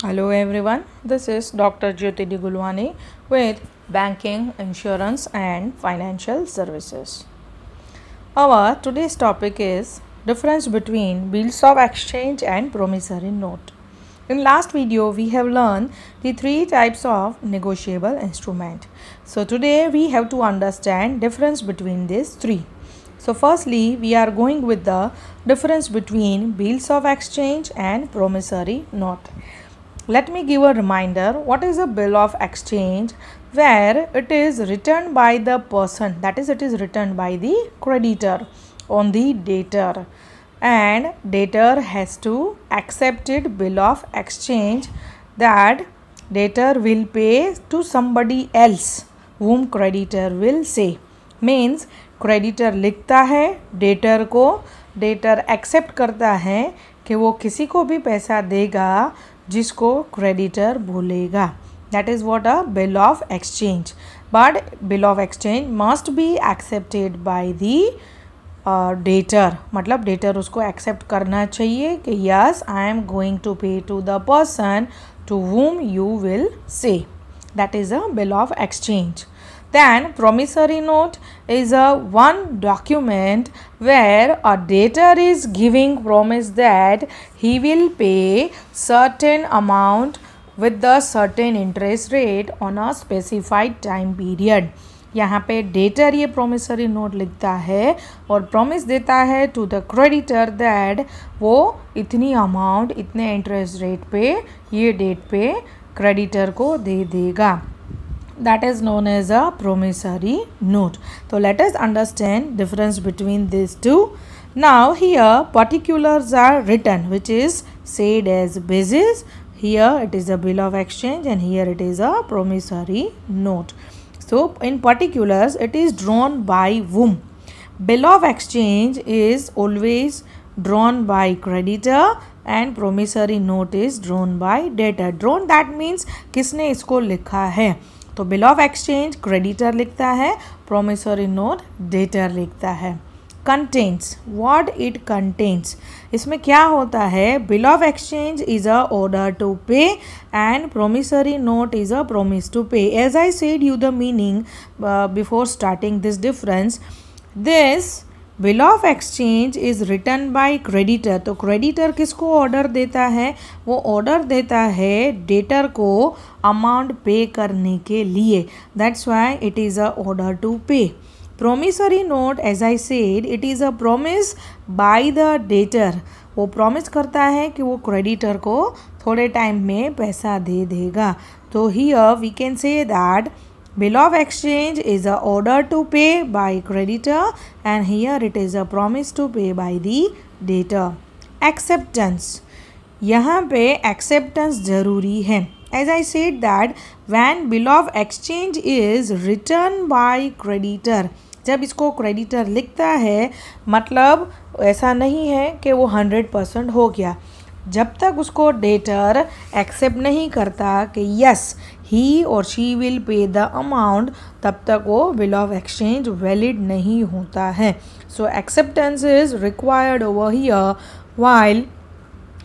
Hello everyone, this is Dr. Jyoti Digulwani with Banking, Insurance and Financial Services. Our today's topic is difference between bills of exchange and promissory note. In last video we have learned the three types of negotiable instrument. So today we have to understand difference between these three. So firstly we are going with the difference between bills of exchange and promissory note. Let me give a reminder what is a bill of exchange, where it is written by the person, that is it is written by the creditor on the debtor, and debtor has to accept it bill of exchange that debtor will pay to somebody else whom creditor will say. Means creditor लिखता है debtor को, debtor accept करता है कि वो किसी को भी पैसा देगा जिसको क्रेडिटर बोलेगा. That is what a bill of exchange. But bill of exchange must be accepted by the debtor. मतलब डेटर उसको एक्सेप्ट करना चाहिए कि yes I am going to pay to the person to whom you will say. That is a bill of exchange. Then promissory note is a one document where a debtor is giving promise that he will pay certain amount with the certain interest rate on a specified time period. यहाँ पे debtor ये promissory note लिखता है और promise देता है to the creditor that वो इतनी अमाउंट इतने इंटरेस्ट रेट पे ये डेट पे क्रेडिटर को दे देगा. That is known as a promissory note. So let us understand difference between these two. Now here particulars are written, which is said as basis. Here it is a bill of exchange and here it is a promissory note. So in particulars it is drawn by whom? Bill of exchange is always drawn by creditor and promissory note is drawn by debtor. Drawn that means किसने इसको लिखा है. तो bill of exchange creditor लिखता है, promissory note debtor लिखता है. Contents, what it contains, इसमें क्या होता है. Bill of exchange is a order to pay and promissory note is a promise to pay. As I said you the meaning before starting this difference. This bill of exchange is written by creditor. तो creditor किसको order देता है? वो order देता है debtor को amount पे करने के लिए. That's why it is a order to pay. Promissory note as I said it is a promise by the debtor. वो प्रॉमिस करता है कि वो क्रेडिटर को थोड़े टाइम में पैसा दे देगा. तो here we can say that bill of exchange is a order to pay by creditor and here it is a promise to pay by the debtor. Acceptance, यहाँ पे acceptance ज़रूरी है. As I said that when bill of exchange is written by creditor, जब इसको creditor लिखता है मतलब ऐसा नहीं है कि वो 100% हो गया. जब तक उसको डेटर एक्सेप्ट नहीं करता कि यस ही और she will pay the amount, तब तक वो बिल ऑफ एक्सचेंज वैलिड नहीं होता है. So acceptance is required over here, while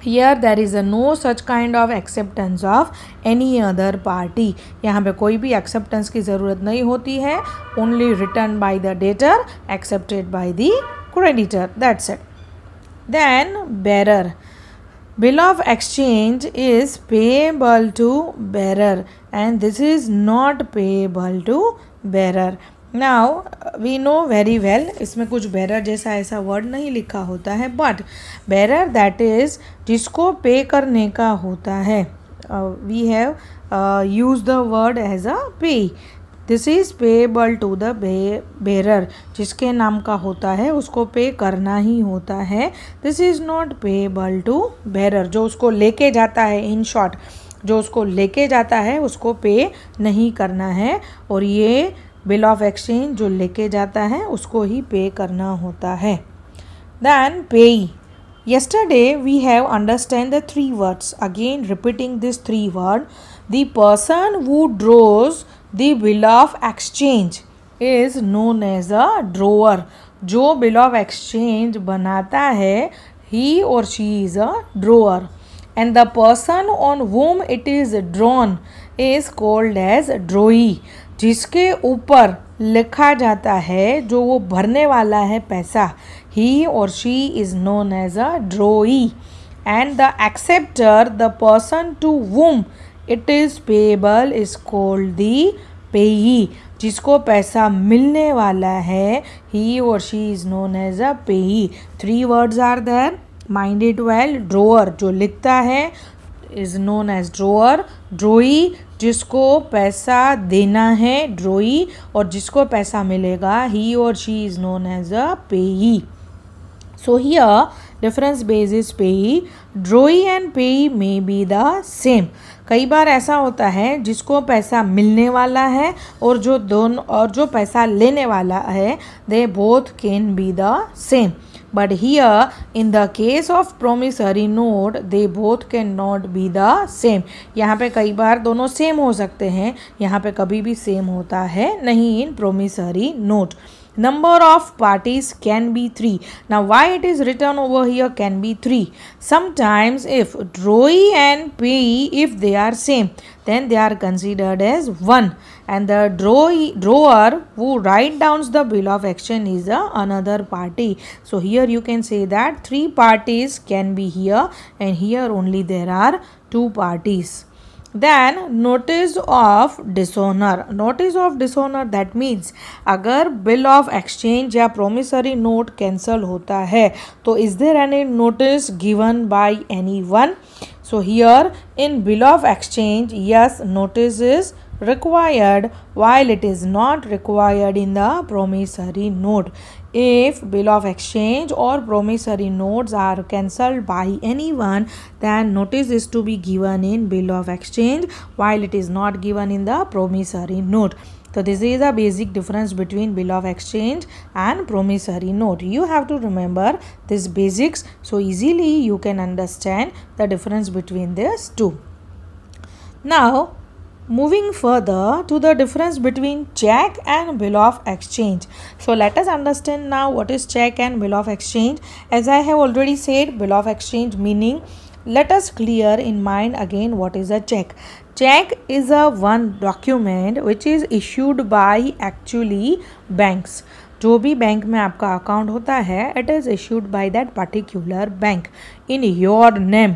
here there is a no such kind of acceptance of any other party. यहाँ पे कोई भी acceptance की ज़रूरत नहीं होती है. only written by the debtor, accepted by the creditor. That's it. Then bearer. Bill of exchange is payable to bearer and this is not payable to bearer. Now we know very well इसमें कुछ bearer जैसा ऐसा word नहीं लिखा होता है, but bearer that is जिसको pay करने का होता है. We have used the word as a pay. This is payable to the bearer. जिसके नाम का होता है उसको पे करना ही होता है. This is not payable to bearer. जो उसको लेके जाता है, इन शॉर्ट जो उसको लेके जाता है उसको पे नहीं करना है. और ये बिल ऑफ एक्सचेंज जो लेके जाता है उसको ही पे करना होता है. दैन पेई. Yesterday we have understand the three words. Again repeating this three word. The person who draws the bill of exchange is known as a drawer. जो bill of exchange बनाता है he or she is a drawer. and the person on whom it is drawn is called as drawee. जिसके ऊपर लिखा जाता है, जो वो भरने वाला है पैसा, he or she is known as a drawee. And the acceptor, the person to whom it is payable, is called the payee. जिसको पैसा मिलने वाला है, he or she is known as a payee. 3 words are there, mind it well. Drawer, जो लिखता है, is known as drawer. drawee, जिसको पैसा देना है, drawee. और जिसको पैसा मिलेगा, he or she is known as a payee. So here difference base is payee. drawee and payee may be the same. कई बार ऐसा होता है जिसको पैसा मिलने वाला है और जो पैसा लेने वाला है, they both can be the same. But here in the case of promissory note, they both cannot be the same. यहाँ पे कई बार दोनों सेम हो सकते हैं, यहाँ पे कभी भी सेम होता है नहीं in promissory note. Number of parties can be 3. Now why it is written over here can be 3? Sometimes if drawee and payee, if they are same, then they are considered as one, and the drawer who write down the bill of exchange is another party. So here you can say that 3 parties can be here, and here only there are 2 parties. Then notice of dishonor. Notice of dishonor, that means अगर bill of exchange या promissory note cancel होता है तो is there any notice given by anyone? So here in bill of exchange, yes, notice is required while it is not required in the promissory note. If bill of exchange or promissory notes are cancelled by anyone, then notice is to be given in bill of exchange while it is not given in the promissory note. So this is a basic difference between bill of exchange and promissory note. You have to remember these basics so easily you can understand the difference between these two. Now moving further to the difference between check and bill of exchange. So let us understand now what is check and bill of exchange. As I have already said, bill of exchange meaning, let us clear in mind again what is a check. Check is a one document which is issued by actually banks. जो भी bank में आपका account होता है, it is issued by that particular bank in your name.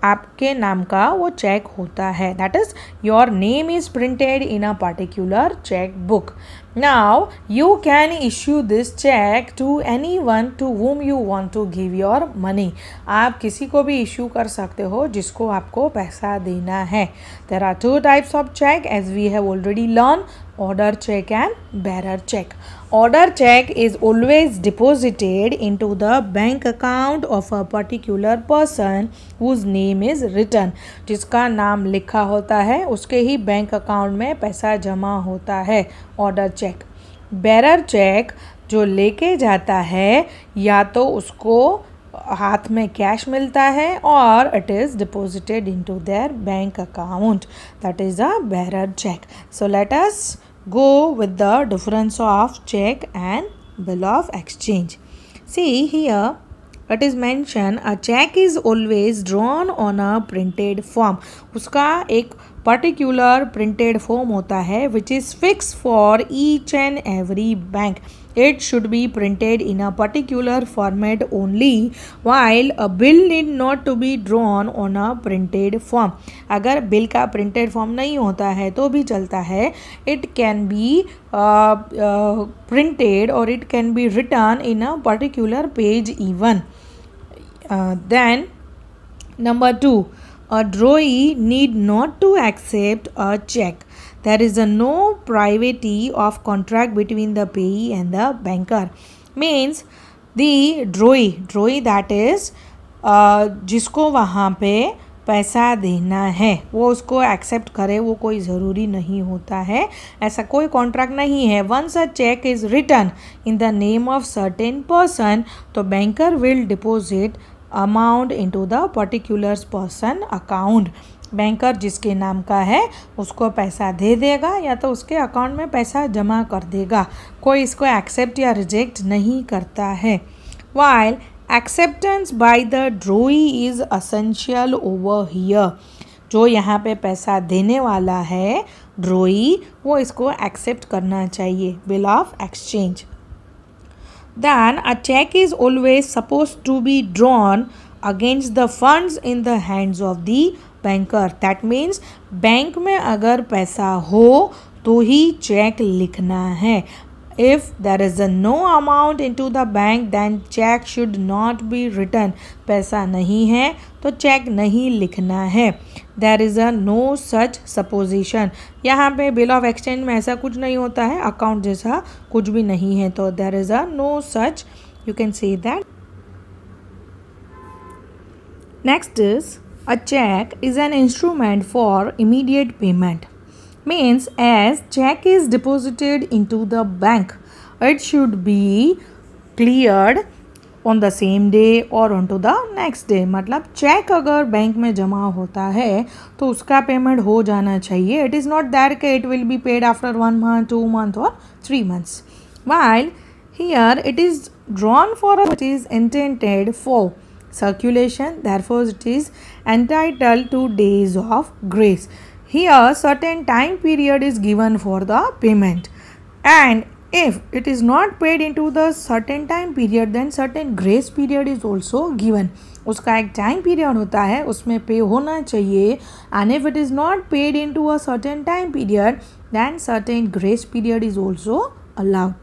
आपके नाम का वो चेक होता है. That is your name is printed in a particular cheque book. Now you can issue this cheque to anyone to whom you want to give your money. आप किसी को भी इश्यू कर सकते हो जिसको आपको पैसा देना है. There are 2 types of check as we have already learned, order check and bearer check. Order check is always deposited into the bank account of a particular person whose name is written. जिसका नाम लिखा होता है उसके ही bank account में पैसा जमा होता है. Order check. बेरर चेक जो लेके जाता है या तो उसको हाथ में कैश मिलता है और it is deposited into their bank account. That is a bearer check. So let us go with the difference of check and bill of exchange. See here it is mentioned a check is always drawn on a printed form. उसका एक particular printed form होता है which is fixed for each and every bank. It should be printed in a particular format only, while a bill need not to be drawn on a printed form. अगर bill का printed form नहीं होता है तो भी चलता है. It can be printed or it can be written in a particular page even. Then number 2, a drawee need not to accept a check. There is a no privacy of contract between the payee and the banker. Means the drawee that is जिसको वहाँ पे पैसा देना है वो उसको accept करे वो कोई ज़रूरी नहीं होता है. ऐसा कोई कॉन्ट्रैक्ट नहीं है. Once a cheque is written in the name of certain person तो banker will deposit amount into the particular person account. Banker जिसके नाम का है उसको पैसा दे देगा या तो उसके अकाउंट में पैसा जमा कर देगा. कोई इसको एक्सेप्ट या रिजेक्ट नहीं करता है. While acceptance by the drawee is essential over here. जो यहाँ पे पैसा देने वाला है ड्रोई, वो इसको एक्सेप्ट करना चाहिए. Bill of exchange. Then a check is always supposed to be drawn against the funds in the hands of the banker. That means bank में अगर पैसा हो तो ही चेक लिखना है. If there is a no amount into the bank, then check should not be written. पैसा नहीं है तो चेक नहीं लिखना है. There is a no such supposition. यहाँ पे बिल ऑफ एक्सचेंज में ऐसा कुछ नहीं होता है, अकाउंट जैसा कुछ भी नहीं है, तो there is a no such, you can say that. Next is a check is an instrument for immediate payment. Means as check is deposited into the bank, it should be cleared on the same day or onto the next day. मतलब check अगर bank में जमा होता है तो उसका payment हो जाना चाहिए. इट इज़ नॉट दैट कि it will be paid after 1 month, 2 months or 3 months. While here it is drawn for a, it is intended for circulation, therefore it is entitled to days of grace. Here certain time period is given for the payment, and if it is not paid into the certain time period, then certain grace period is also given. उसका एक time period होता है, उसमें पे होना चाहिए. And if it is not paid into a certain time period, then certain grace period is also allowed.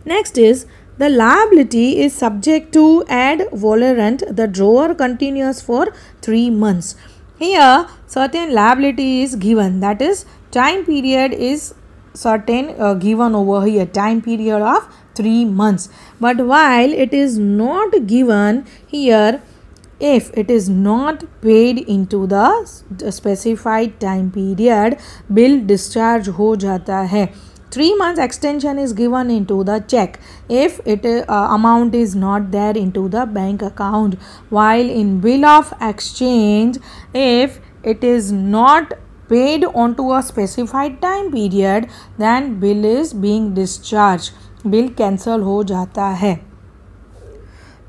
Next is the liability is subject to ad valorem. The drawer continues for 3 months. Here certain liability is given, that is time period is certain given over here, time period of 3 months. But while it is not given here, if it is not paid into the specified time period, bill discharge हो जाता है. 3 months extension is given into the check if it amount is not there into the bank account. While in bill of exchange, if it is not paid onto a specified time period, then bill is being discharged. bill cancel हो जाता है.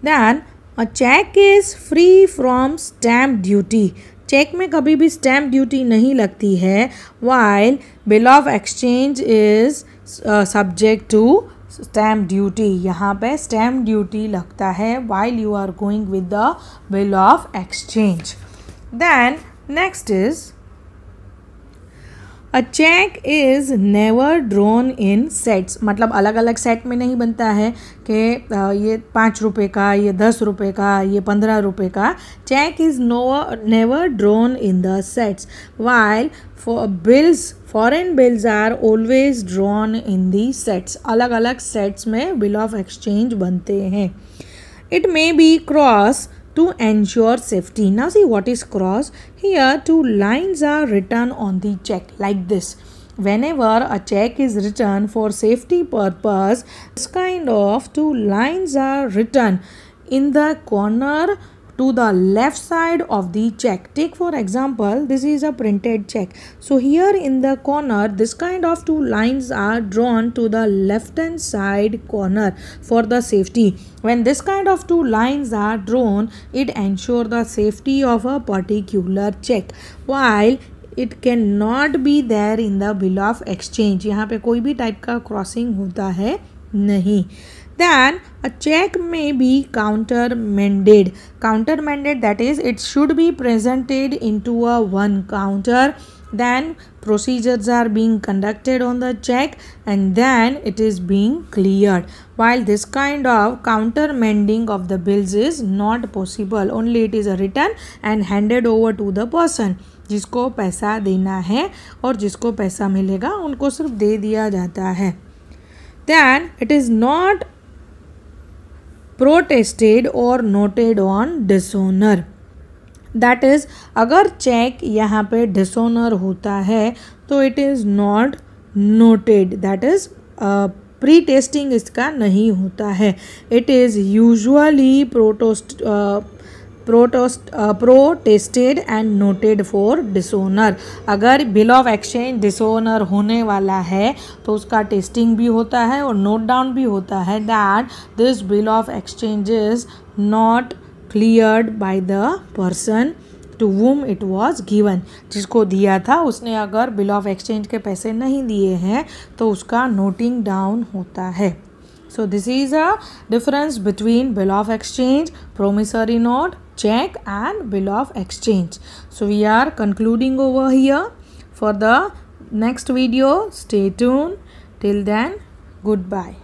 Then a check is free from stamp duty. Cheque में कभी भी stamp duty नहीं लगती है. while bill of exchange is subject to stamp duty. यहाँ पे स्टैम्प ड्यूटी लगता है while you are going with the bill of exchange. Then next is a check is never drawn in sets. मतलब अलग अलग सेट में नहीं बनता है कि ये 5 रुपये का, ये 10 रुपये का, ये 15 रुपये का. Cheque is never drawn in the sets. While for bills, foreign bills are always drawn in the sets. अलग अलग सेट्स में बिल ऑफ एक्सचेंज बनते हैं. It may be cross to ensure safety. Now see what is cross. Here 2 lines are written on the check like this. Whenever a check is written for safety purpose, this kind of 2 lines are written in the corner to the left side of the check. Take for example, this is a printed check. So here in the corner, this kind of 2 lines are drawn to the left hand side corner for the safety. When this kind of 2 lines are drawn, it ensures the safety of a particular check. While it cannot be there in the bill of exchange. यहाँ पे कोई भी type का crossing होता है नहीं. Then a check may be countermanded. Countermanded, that is it should be presented into a one counter. Then procedures are being conducted on the check and then it is being cleared. While this kind of countermanding of the bills is not possible, only it is written and handed over to the person. जिसको पैसा देना है और जिसको पैसा मिलेगा उनको सिर्फ दे दिया जाता है. Then it is not protested or noted on dishonor. That is अगर चेक यहाँ पे dishonor होता है तो it is not noted. That is protesting इसका नहीं होता है. It is usually protested and noted for dishonour. अगर बिल ऑफ एक्सचेंज डिसोनर होने वाला है तो उसका टेस्टिंग भी होता है और नोट डाउन भी होता है that this bill of exchange is not cleared by the person to whom it was given. जिसको दिया था उसने अगर बिल ऑफ एक्सचेंज के पैसे नहीं दिए हैं तो उसका नोटिंग डाउन होता है। So this is a difference between bill of exchange, promissory note, check and bill of exchange. So we are concluding over here. For the next video, stay tuned. Till then, goodbye.